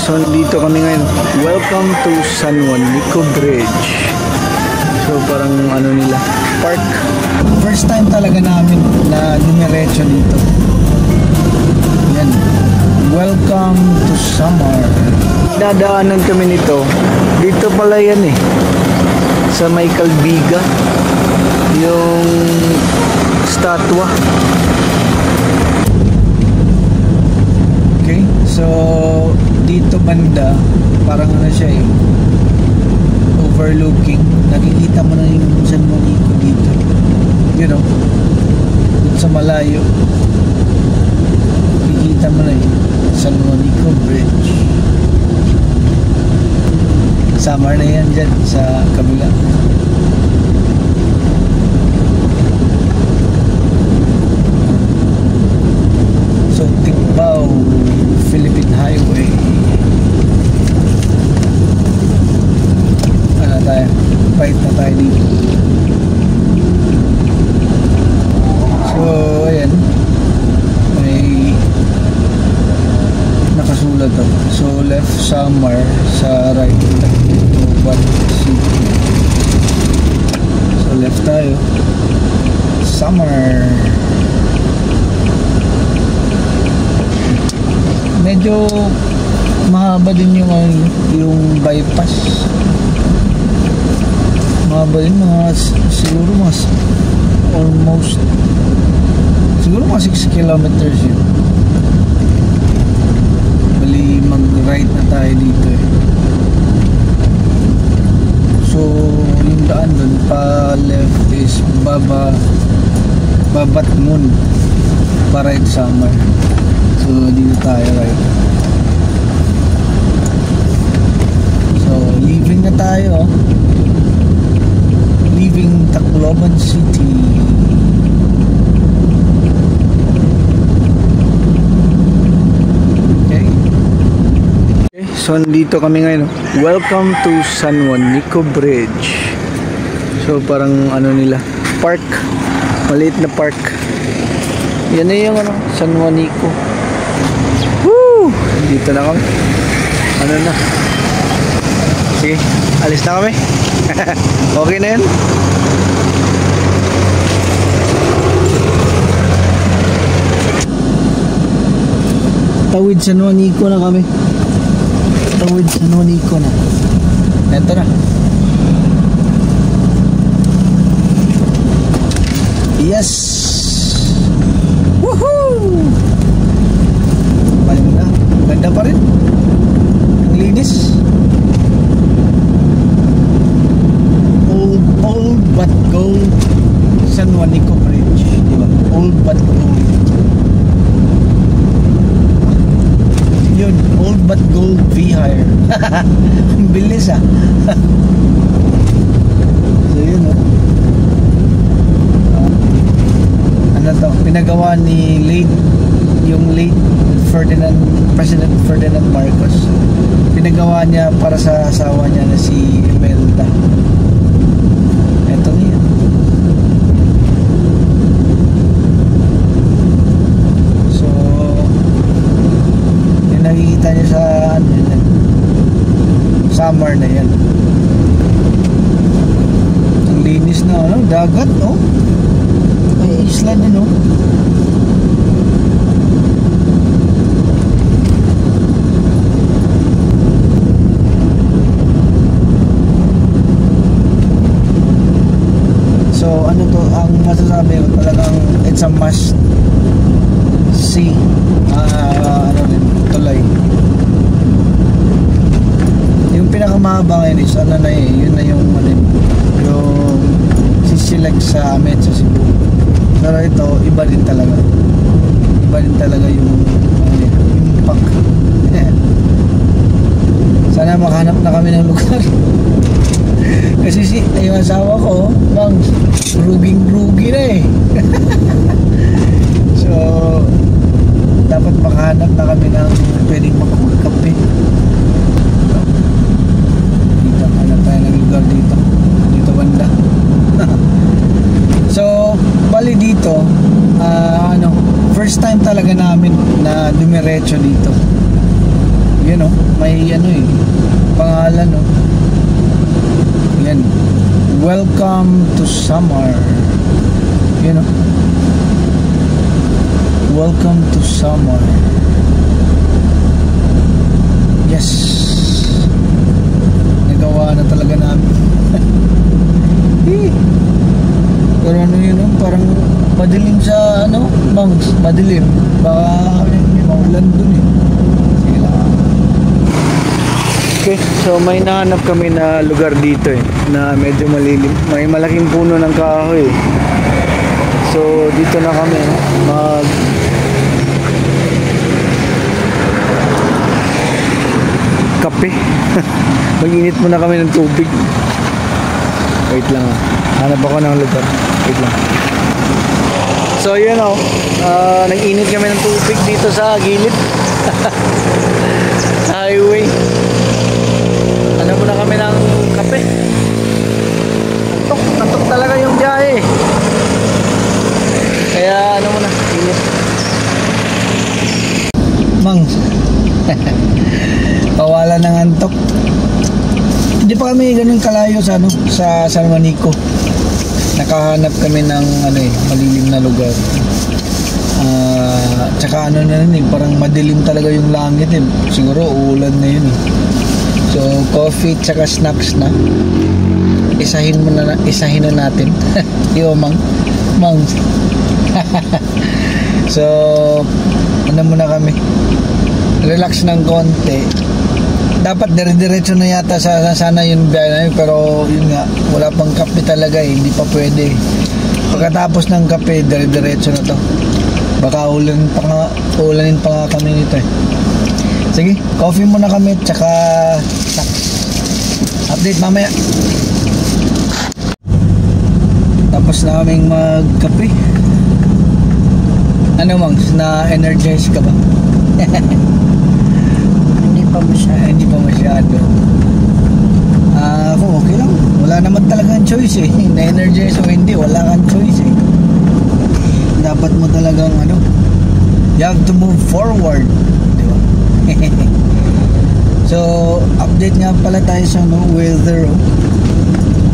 So, dito kami ngayon. Welcome to San Juanico Bridge. So, parang ano nila, park. First time talaga namin na dumiretso dito. Yan. Welcome to Samar. Dadaanan kami nito. Dito pala yan eh. Sa may Calbiga. Yung statwa. Okay. So, dito banda, parang ano siya eh. Overlooking. Nakikita mo na yung San Juanico dito. You know, dito sa malayo. Nakikita mo na yung San Juanico Bridge. Samar na yan dyan sa kabila. So, Timbao Philippine Highway. Ano tayo? Fight na tayo dito. So, ayan. May nakasulat to. So, left Samar, sa right What City. So, left tayo. Samar. Medyo mahaba din yung bypass. Mahaba din, siguro almost siguro mga 6 kilometers yun. Bali mag-right na tayo dito eh. So yung daan dun pa left is Babatmun pa right Samar. So dito tayo right. So leaving na tayo. Leaving Tacloban City. Okay. So dito kami ngayon. Welcome to San Juanico Bridge. So parang ano nila, park. Maliit na park. Yan na yung San Juanico. Woo! Dito na kami. Ano na? Sige, alis na kami. Okay na yan. Tawid San Juanico na kami. Tawid San Juanico na. Ito na. Yes! Woohoo! Maganda. Ganda pa rin. Ang linis. Old but gold San Juanico Bridge. Diba? Old but gold. Yun. Old but gold V-Hire. Ang bilis ah. So yun oh. Ano to? Pinagawa ni yung late President Ferdinand Marcos. Pinagawa niya para sa asawa niya na si Imelda. Ito niya. So yung nakikita niya sa Samar na yan. Ang linis na dagat oh. May isla din oh. So ano to, ang masasabi ko talagang it's a must see tulay. Yung pinakamahaba ngayon is yun na yung Sisilag sa Amet sa Cebu. Pero ito iba din talaga yung impact. Sana makahanap na kami ng lugar. Kasi yung asawa ko bang ruging-rugi na eh. So dapat makahanap na kami ng pwedeng makapagkape. Dito hanap tayo ng lugar dito banda. So bali dito first time talaga namin na dumiretso dito. Yan o, may ano eh, pangalan o. Yan. Welcome to summer. Yan o. Welcome to summer. Yes. Nagawa na talaga namin. Pero ano yun o, parang madilim sa ano, Monks, madilim. Baka may maulan dun eh. Sige lang. Okay, so may nahanap kami na lugar dito eh, na medyo malilim. May malaking puno ng kahoy. So dito na kami mag kape. Mag-init muna kami ng tubig. Wait lang ah. Hanap ako ng lugar. Wait lang. So yun o, nag-init kami ng tubig dito sa gilid. Sa highway. Ano muna kami ng kape. Antok talaga yung biyahe. Kaya ano muna, init. Mang. Pawala ng antok. Hindi pa kami ganun kalayo sa ano, sa San Juanico. Nakahanap kami ng ano eh, malilim na lugar. Tsaka ano na rin eh, parang madilim talaga yung langit eh. Siguro uulan na yun eh. So coffee tsaka snacks na. Isahin na natin. Yo mang. So ano muna kami, relax ng konti. Dapat dire-diretso na yata sana yung biyahe namin, pero yun nga, wala pang kape talaga eh, hindi pa pwede. Pagkatapos ng kape, dire-diretso na to. Baka ulanin pa nga kami nito eh. Sige, coffee muna kami tsaka snacks. Update mamaya. Tapos na kaming magkape. Ano mang, na-energize ka ba? Hindi pa masyado. Ako okay lang. Wala naman talagang choice eh. Na-energize o hindi, wala kang choice eh. Dapat mo talagang ano, you have to move forward. Di ba? So, update nga pala tayo sa no, weather.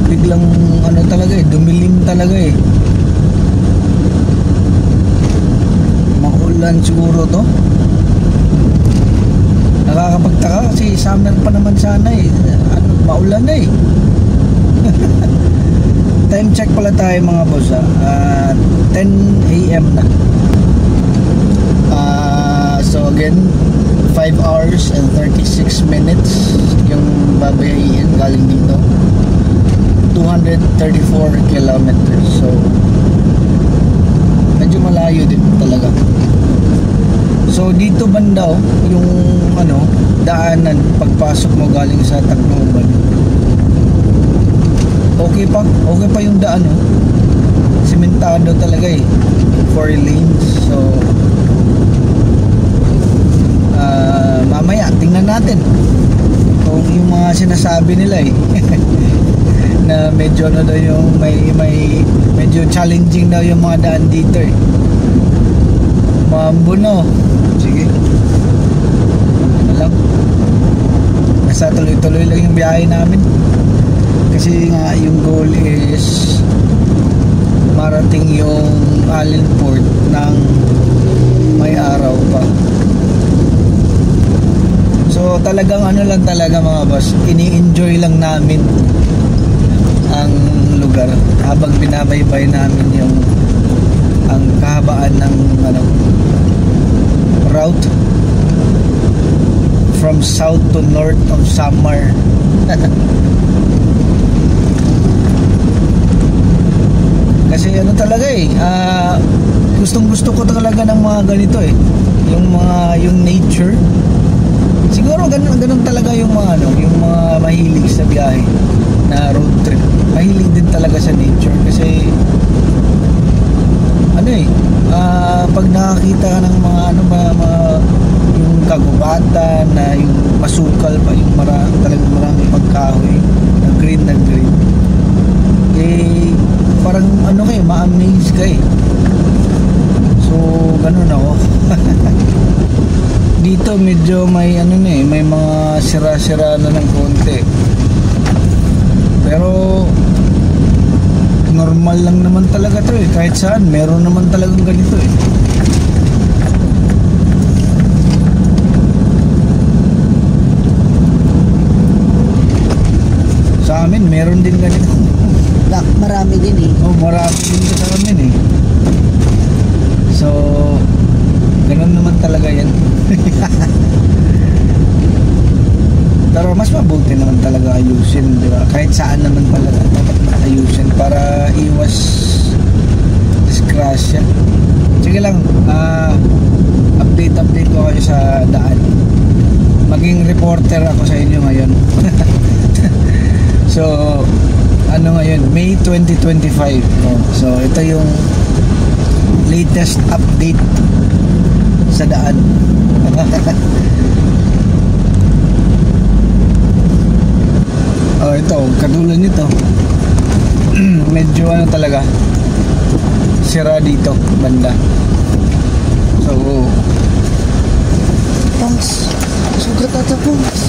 Biglang ano talaga eh, dumilim talaga eh. Maulan siguro to. Nakakapagtaka kasi summer pa naman sana eh. Ano, maulan na eh. Time check pala tayo mga boss 10 AM na. So again, 5 hours and 36 minutes yung babayayin galing dito. 234 kilometers. So medyo malayo din talaga. So dito banda yung ano, daanan pagpasok mo galing sa Tacloban. Okay pa yung daan simentado talaga eh. 4 lanes. So mamaya tingnan natin kung yung mga sinasabi nila eh na medyo ano daw yung may medyo challenging daw yung mga daan dito eh. Mambuno. Sige. Ano lang. Basta tuloy-tuloy lang yung biyahe namin. Kasi nga yung goal is marating yung Allenport ng may araw pa. So talagang ano lang talaga mga boss, ini-enjoy lang namin ang lugar habang binabaybay namin yung ang kahabaan ng ano, route from south to north of Samar. Kasi ano talaga eh, gustong gusto ko talaga ng mga ganito eh, yung nature. Siguro ganun talaga yung mga ano, yung mga mahilig sa biyahe na road trip. Mahilig din talaga sa nature kasi ano eh, pag nakakita ka ng mga ano, yung kagubatan na yung masukal pa, yung talagang maraming pagkahoy na green eh, parang ano kayo, ma-amaze ka eh. So ganun ako. dito medyo may ano na eh, may mga sira-sira na ng konti. Pero normal lang naman talaga to eh. Kahit saan, meron naman talagang ganito eh. Sa amin, meron din ganito. Marami din eh. Oh, marami din sa amin eh. So, ganun naman talaga yan. Pero mas mabuti naman talaga ayusin, di ba? Kahit saan naman pala dapat ayusin para iwas disgrasya. Sige lang, update ko kayo sa daan. Maging reporter ako sa inyo ngayon. So, ano ngayon? May 2025. Oh, so, ito yung latest update sa daan. Oh, ito, katulad nito. Medyo ano talaga, sira dito, banda. So, Pongs, sugat ata Pongs.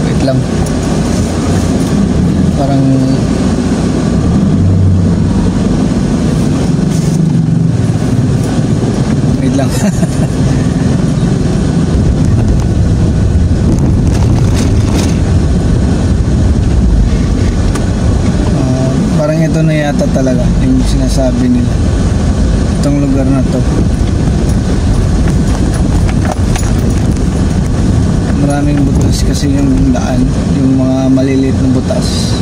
Wait lang. Parang wait lang. Parang ito na yata talaga yung sinasabi nila, itong lugar na to. Maraming butas kasi yung daan, yung mga maliliit na butas.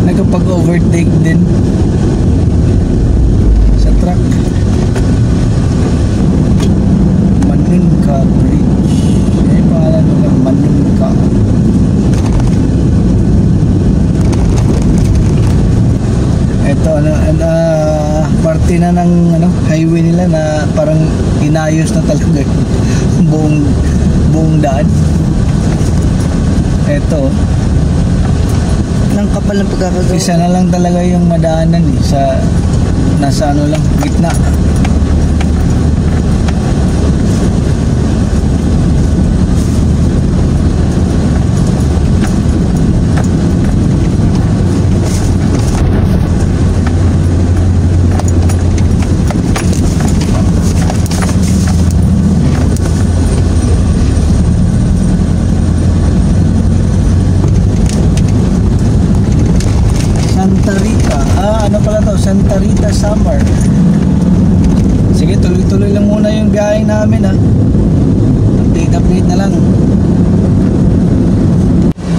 Nagkapag-overtake din sa truck. Manungka Bridge. Yan yung pangalan nila, Manungka. Ito parte na ng highway nila na parang inayos na talaga buong daan. Ito Nang kapal ng pagkakagawa. isa na lang talaga yung madaanan eh, sa nasa ano lang, gitna. Santa Rita. Ano pala to? Santa Rita Summer. Sige, tuloy-tuloy lang muna yung biyahe namin ha. Update na lang.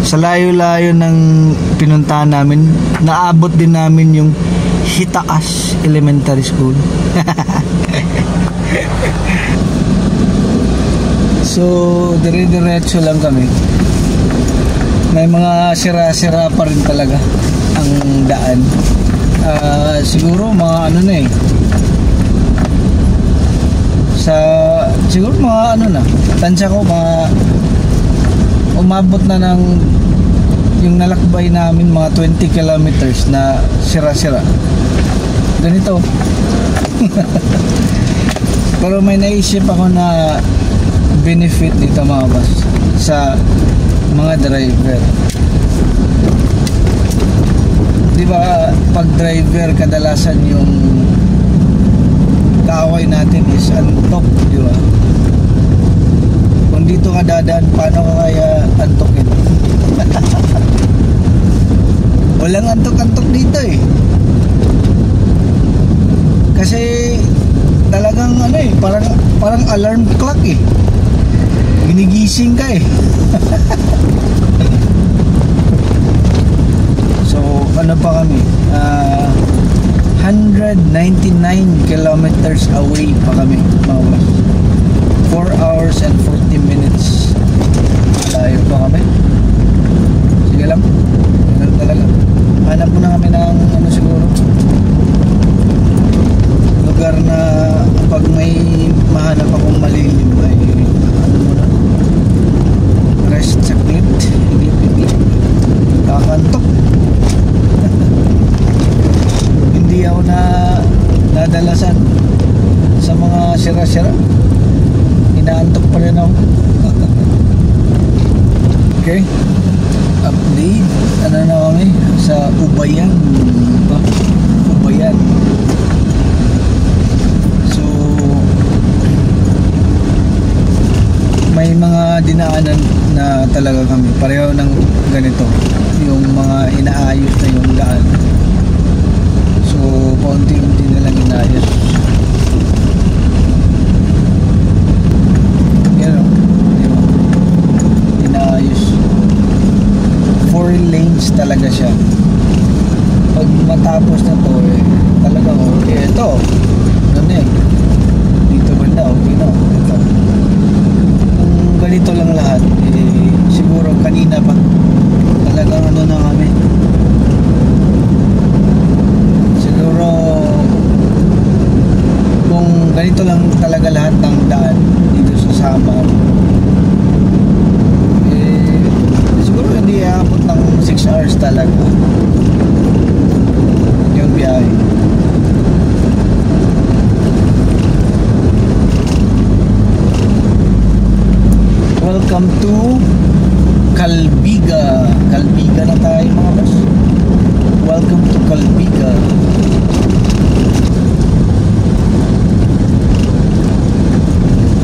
Sa layo-layo ng pinuntahan namin, naabot din namin yung Hitaas Elementary School. So, dire-diretso lang kami. May mga sira-sira pa rin talaga ang daan. Siguro mga ano na eh, siguro mga ano na, tansya ko mga umabot na ng yung nalakbay namin mga 20 kilometers na sira-sira ganito. Pero may naisip ako na benefit dito mga boss sa mga driver. Di ba pag driver kadalasan yung kaaway natin is antok, di ba? Kung dito ka dadaan, paano ka kaya antokin? Walang antok-antok dito eh. Kasi talagang ano eh, parang alarm clock eh. Ginigising ka eh. So ano pa kami, 199 kilometers away pa kami mga boss. 4 hours and 40 minutes Layo pa kami. Sige lang. Ganun talaga. Hanap muna kami ng ano siguro, lugar na pag may mahanap akong malilim ay ano muna, rest saglit. Iglit. Kakantok. Hindi ako nadalasan sa mga sira-sira. Inaantok pa rin ako. Okay, update. Ano na kami sa Ubayan ba? Ubayan. So may mga dinaanan na talaga kami pareho ng ganito, yung mga inaayos na yung daan. So paunti-unti na lang inayos. Yan o, diba? Inaayos. 4 lanes talaga siya. Pag matapos na to talaga okay. Ito ano na dito banda okay na. Ito kung ganito lang lahat siguro kanina pa talagang ano na kami, siguro kung ganito lang talaga lahat ng daan dito sa Samar siguro hindi aabot ng 6 hours talaga yung biyahe. Welcome to Calbiga. Calbiga na tayo mga boss. Welcome to Calbiga.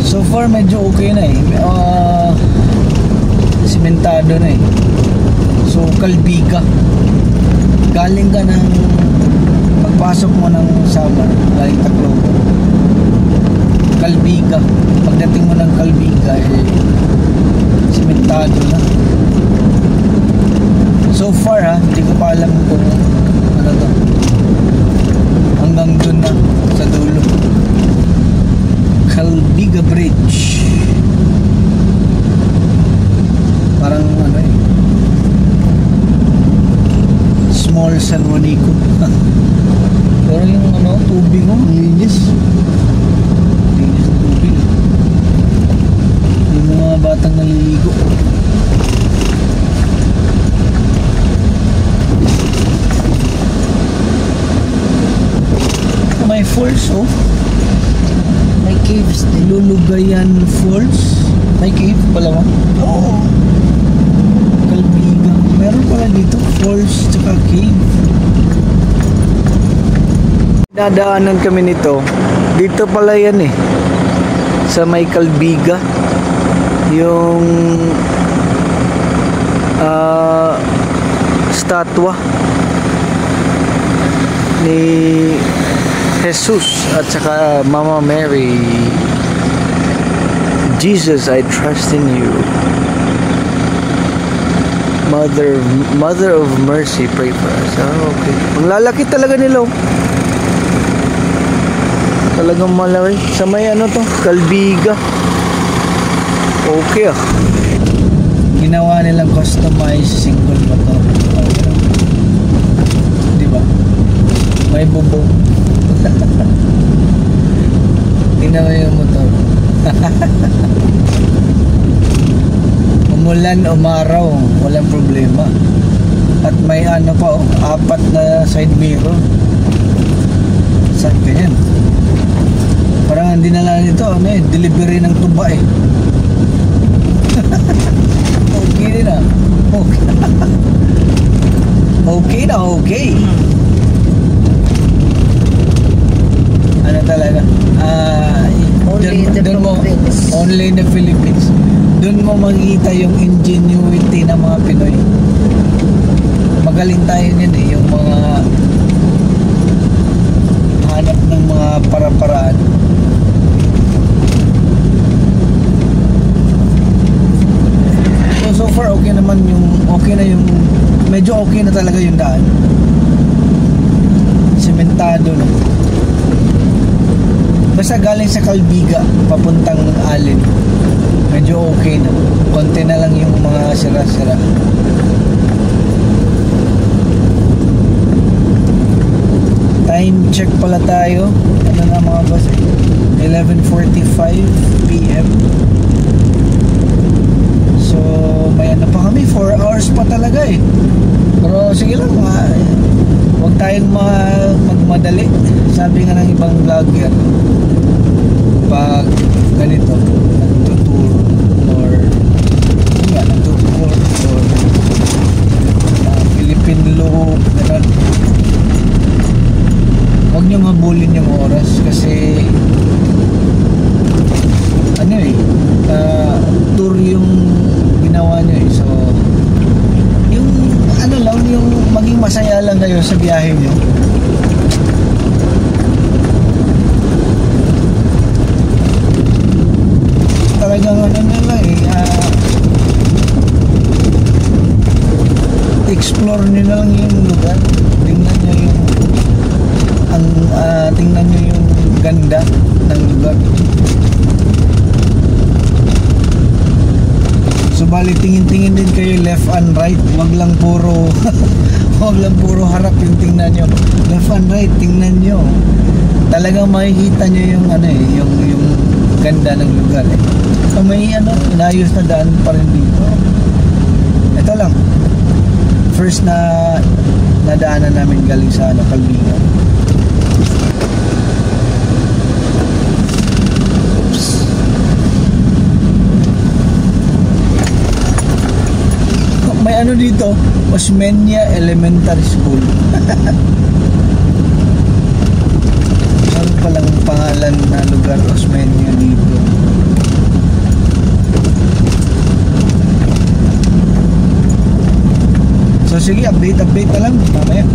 So far medyo okay na simentado na So Calbiga, galing ka ng pagpasok mo ng Samar, galing Tacloban, Calbiga, pagdating mo ng Calbiga simentado na. So far hindi ko pa alam kung ano to, hanggang dun na sa dulo. Calbiga Bridge, parang ano small San Juanico. Pero yung ano, tubig mo, linis na tubig. Yung mga batang naliligo. May falls May caves din. Lulugayan Falls. May cave pala mo? Oo. Calbiga. Meron pala dito falls tsaka cave. Dadaanan kami nito. Dito pala yan sa may Calbiga. Yung statwa ni Jesus at saka Mama Mary. Jesus, I trust in you. Mother of mercy, pray for us. Okay. Ang lalaki talaga nila. Talagang malaki. Sa may ano to, Calbiga. Okay Ginawa nilang customized single motor. Diba? May bubong. Tingnan mo yung motor. Umulan, umaraw, walang problema. At may ano pa 4 na side mirror. Saan ganyan? Parang hindi na lang ito delivery ng tuba Okay din okay. Ano talaga? Only in the Philippines. Only in the Philippines. Doon mo makikita yung ingenuity ng mga Pinoy. Magaling tayo niyan yung mga hanap ng mga para-paraan. So far okay naman medyo okay na talaga yung daan. Sementado na. Basta galing sa Calbiga papuntang Allen medyo okay na. Konti na lang yung mga sira-sira. Time check pala tayo. Ano na mga boss? 11:45 p.m. So may ano pa kami, 4 hours pa talaga eh. Pero sige lang, huwag tayong magmadali. Sabi nga ng ibang vlogger, pag ganito nagtutour or nagtutour or Philippine loop, gano'n, huwag nyo habulin yung oras kasi ano eh, tour yung ginawa nyo eh. So yung ano lang, yung maging masaya lang kayo sa biyahe nyo. Talagang ano na lang eh, explore nyo na lang yung lugar. Tingnan nyo yung tingnan nyo yung ganda ng lugar. Subalit tingin-tingin din kayo left and right, wag lang puro wag lang puro harap yung tingnan nyo. Left and right, tingnan nyo. Talagang makikita nyo yung ano eh, yung ganda ng lugar eh. So may inayos na daan pa rin dito. Ito lang, first na nadaanan namin galing sa Calbigan. May ano dito, Osmeña Elementary School. Ano palang pangalan na lugar, Osmeña dito. So sige, update na lang mamaya.